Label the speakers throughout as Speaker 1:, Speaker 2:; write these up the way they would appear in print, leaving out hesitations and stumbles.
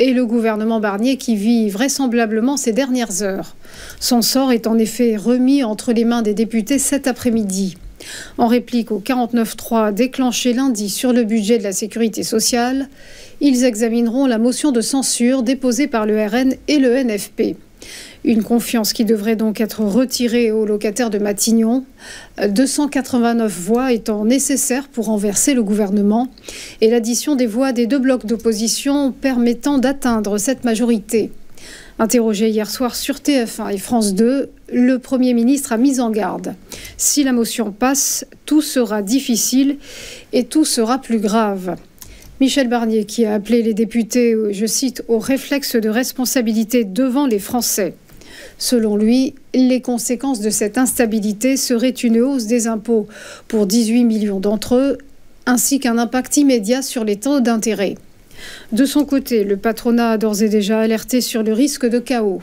Speaker 1: et le gouvernement Barnier qui vit vraisemblablement ces dernières heures. Son sort est en effet remis entre les mains des députés cet après-midi. En réplique au 49.3 déclenché lundi sur le budget de la sécurité sociale, ils examineront la motion de censure déposée par le RN et le NFP. Une confiance qui devrait donc être retirée aux locataires de Matignon, 289 voix étant nécessaires pour renverser le gouvernement et l'addition des voix des deux blocs d'opposition permettant d'atteindre cette majorité. Interrogé hier soir sur TF1 et France 2, le Premier ministre a mis en garde. Si la motion passe, tout sera difficile et tout sera plus grave. Michel Barnier qui a appelé les députés, je cite, au réflexe de responsabilité devant les Français. Selon lui, les conséquences de cette instabilité seraient une hausse des impôts pour 18 millions d'entre eux, ainsi qu'un impact immédiat sur les taux d'intérêt. De son côté, le patronat a d'ores et déjà alerté sur le risque de chaos.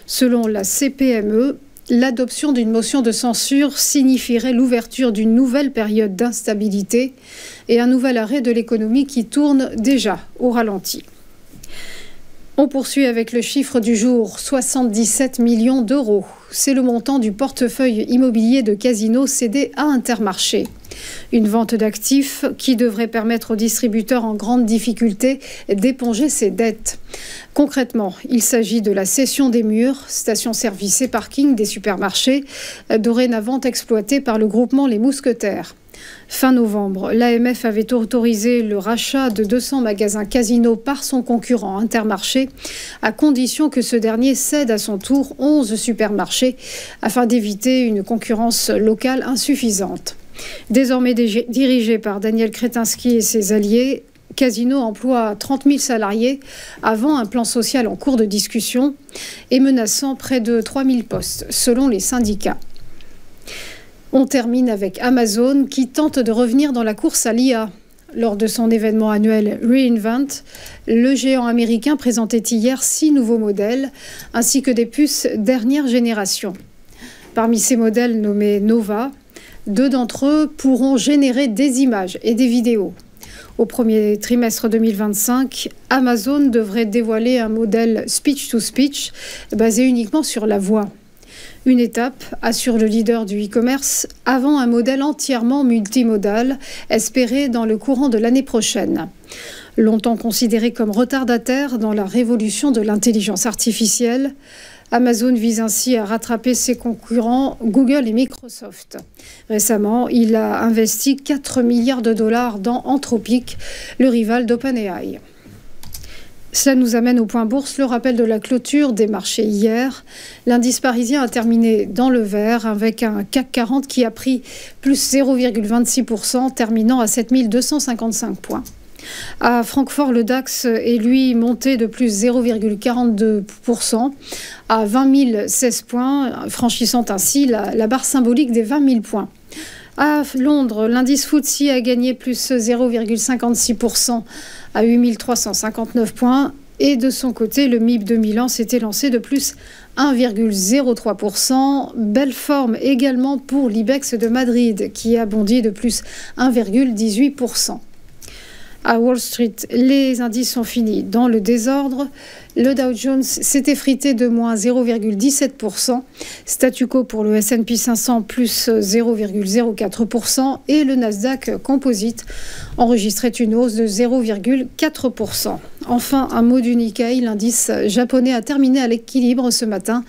Speaker 1: Selon la CPME, l'adoption d'une motion de censure signifierait l'ouverture d'une nouvelle période d'instabilité et un nouvel arrêt de l'économie qui tourne déjà au ralenti. On poursuit avec le chiffre du jour, 77 millions d'euros. C'est le montant du portefeuille immobilier de Casino cédé à Intermarché. Une vente d'actifs qui devrait permettre aux distributeurs en grande difficulté d'éponger ses dettes. Concrètement, il s'agit de la cession des murs, stations-service et parkings des supermarchés, dorénavant exploités par le groupement Les Mousquetaires. Fin novembre, l'AMF avait autorisé le rachat de 200 magasins Casino par son concurrent Intermarché, à condition que ce dernier cède à son tour 11 supermarchés, afin d'éviter une concurrence locale insuffisante. Désormais dirigé par Daniel Kretinsky et ses alliés, Casino emploie 30 000 salariés avant un plan social en cours de discussion et menaçant près de 3 000 postes, selon les syndicats. On termine avec Amazon qui tente de revenir dans la course à l'IA. Lors de son événement annuel Reinvent, le géant américain présentait hier 6 nouveaux modèles ainsi que des puces dernière génération. Parmi ces modèles nommés Nova, 2 d'entre eux pourront générer des images et des vidéos. Au premier trimestre 2025, Amazon devrait dévoiler un modèle speech-to-speech basé uniquement sur la voix. Une étape, assure le leader du e-commerce, avant un modèle entièrement multimodal, espéré dans le courant de l'année prochaine. Longtemps considéré comme retardataire dans la révolution de l'intelligence artificielle, Amazon vise ainsi à rattraper ses concurrents Google et Microsoft. Récemment, il a investi 4 milliards de dollars dans Anthropic, le rival d'OpenAI. Cela nous amène au point bourse, le rappel de la clôture des marchés hier. L'indice parisien a terminé dans le vert avec un CAC 40 qui a pris plus 0,26%, terminant à 7 255 points. À Francfort, le DAX est lui monté de plus 0,42% à 20 016 points, franchissant ainsi la barre symbolique des 20 000 points. À Londres, l'indice FTSE a gagné plus 0,56% à 8 359 points. Et de son côté, le MIB de Milan s'était lancé de plus 1,03%. Belle forme également pour l'IBEX de Madrid qui a bondi de plus 1,18%. À Wall Street, les indices sont finis dans le désordre. Le Dow Jones s'est effrité de moins 0,17%. Statu quo pour le S&P 500, plus 0,04%. Et le Nasdaq Composite enregistrait une hausse de 0,4%. Enfin, un mot du Nikkei, l'indice japonais a terminé à l'équilibre ce matin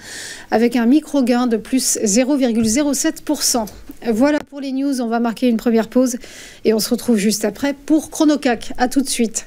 Speaker 1: avec un micro-gain de plus 0,07%. Voilà pour les news, on va marquer une première pause et on se retrouve juste après pour ChronoCAC. À tout de suite.